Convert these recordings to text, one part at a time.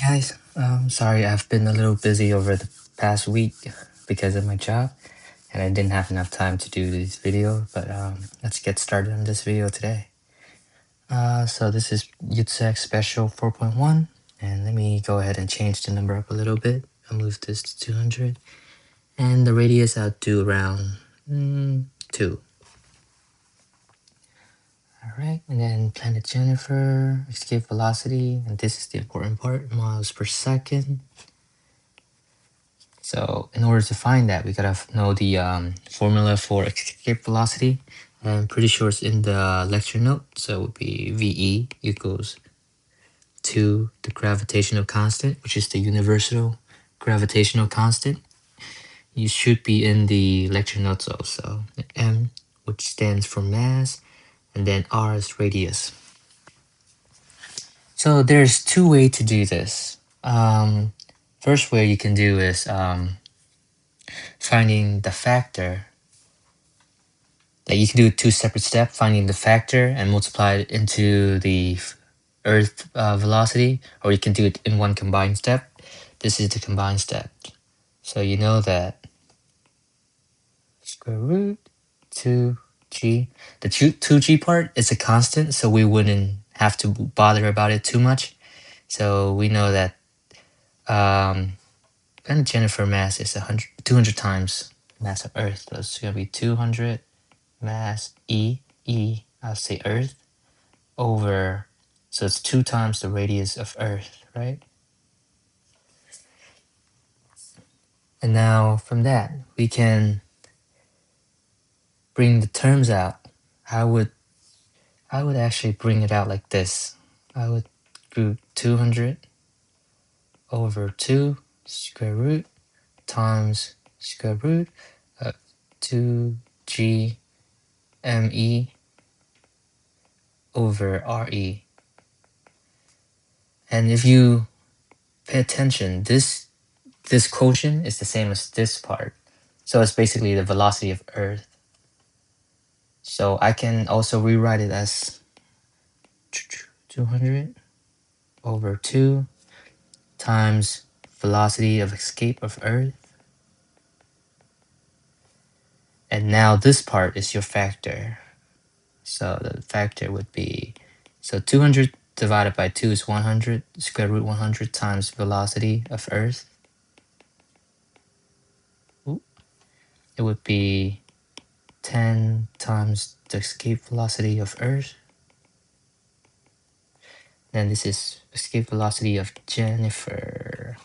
Guys, sorry I've been a little busy over the past week because of my job and I didn't have enough time to do this video, but let's get started on this video today. So this is UTSEC Special 4.1 and let me go ahead and change the number up a little bit. I'll move this to 200 and the radius I'll do around 2. Alright, and then Planet Jennifer, escape velocity, and this is the important part, miles per second. So in order to find that, we gotta know the formula for escape velocity. I'm pretty sure it's in the lecture note. So it would be VE equals to the gravitational constant, which is the universal gravitational constant. You should be in the lecture notes also. M, which stands for mass, and then R is radius. So there's two ways to do this. First way you can do is finding the factor. Like you can do two separate steps, finding the factor and multiply it into the Earth velocity, or you can do it in one combined step. This is the combined step. So you know that square root 2g. The 2g part is a constant, so we wouldn't have to bother about it too much. So we know that Planet Jennifer mass is 200 times mass of Earth. So it's going to be 200 mass I'll say Earth, over, so it's 2 times the radius of Earth, right? And now from that, we can bring the terms out. I would actually bring it out like this. I would group 200 over 2 square root times square root of 2g me over re. And if you pay attention, this quotient is the same as this part. So it's basically the velocity of Earth. So I can also rewrite it as 200 over 2 times velocity of escape of Earth. And now this part is your factor. So the factor would be, so 200 divided by 2 is 100, square root 100 times velocity of Earth. It would be 10 times the escape velocity of Earth. Then this is escape velocity of Jennifer.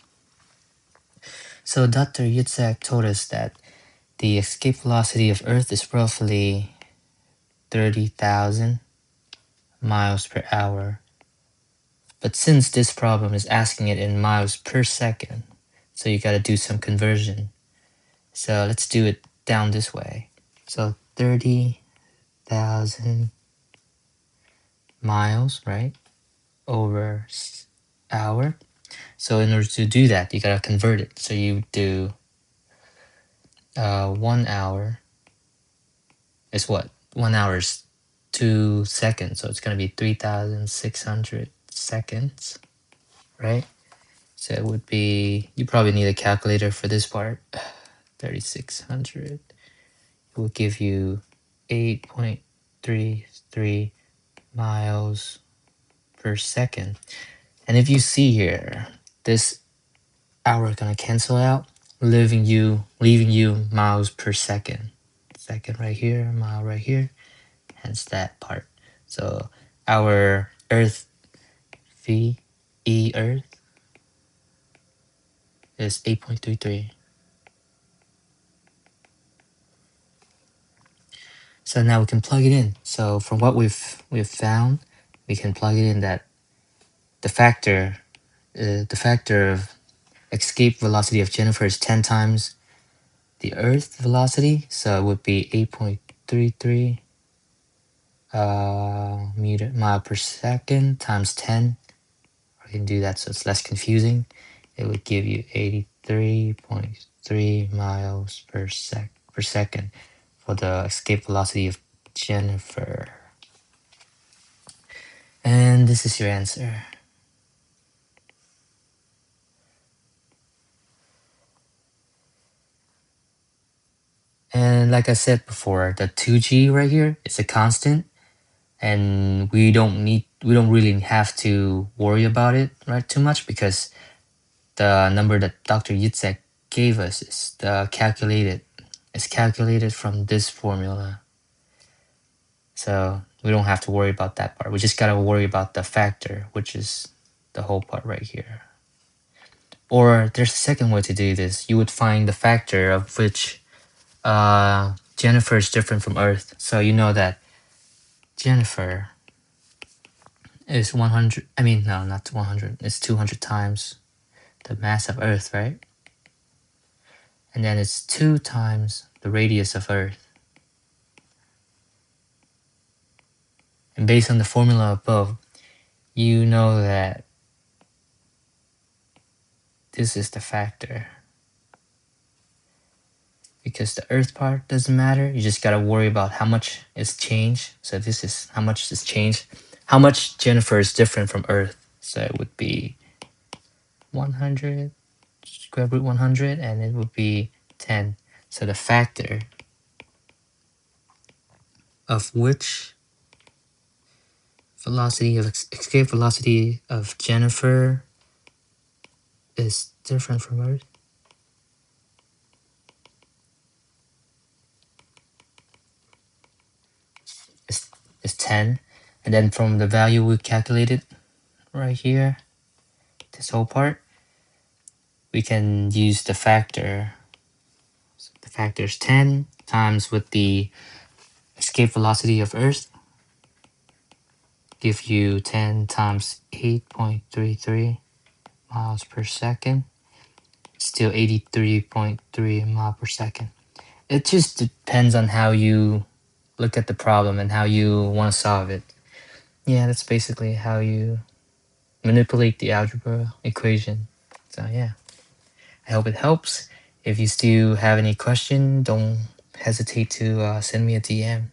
So Dr. Yitzhak told us that the escape velocity of Earth is roughly 30,000 miles per hour. But since this problem is asking it in miles per second, so you gotta do some conversion. So let's do it down this way. So 30,000 miles, right, over hour. So in order to do that, you gotta convert it. So you do 1 hour is what? 1 hour is 2 seconds. So it's gonna be 3,600 seconds, right? So it would be, you probably need a calculator for this part. 3,600. It will give you 8.33 miles per second. And if you see here, this hour gonna cancel out, leaving you miles per second. Second right here, mile right here, hence that part. So our Earth V E Earth is 8.33. So now we can plug it in. So from what we've found, we can plug it in that the factor of escape velocity of Jennifer is 10 times the Earth velocity. So it would be 8.33 mile per second times 10. I can do that so it's less confusing. It would give you 83.3 miles per second for the escape velocity of Jennifer. And this is your answer. And like I said before, the 2g right here is a constant, and we don't really have to worry about it right too much, because the number that Dr. Yitzhak gave us is calculated from this formula. So we don't have to worry about that part. We just gotta worry about the factor, which is the whole part right here. Or there's a second way to do this. You would find the factor of which Jennifer is different from Earth. So you know that Jennifer is 100. I mean, no, not 100. It's 200 times the mass of Earth, right? And then it's 2 times the radius of Earth. And based on the formula above, you know that this is the factor. Because the Earth part doesn't matter, you just gotta worry about how much is changed. So this is how much is changed. How much Jennifer is different from Earth. So it would be 100, square root 100, and it would be 10. So the factor of which velocity of escape velocity of Jennifer is different from Earth is 10. And then from the value we calculated right here, this whole part, we can use the factor. So the factor is 10 times with the escape velocity of Earth, give you 10 times 8.33 miles per second. Still 83.3 miles per second. It just depends on how you look at the problem and how you want to solve it. Yeah, that's basically how you manipulate the algebra equation. So yeah, I hope it helps. If you still have any question, don't hesitate to send me a DM.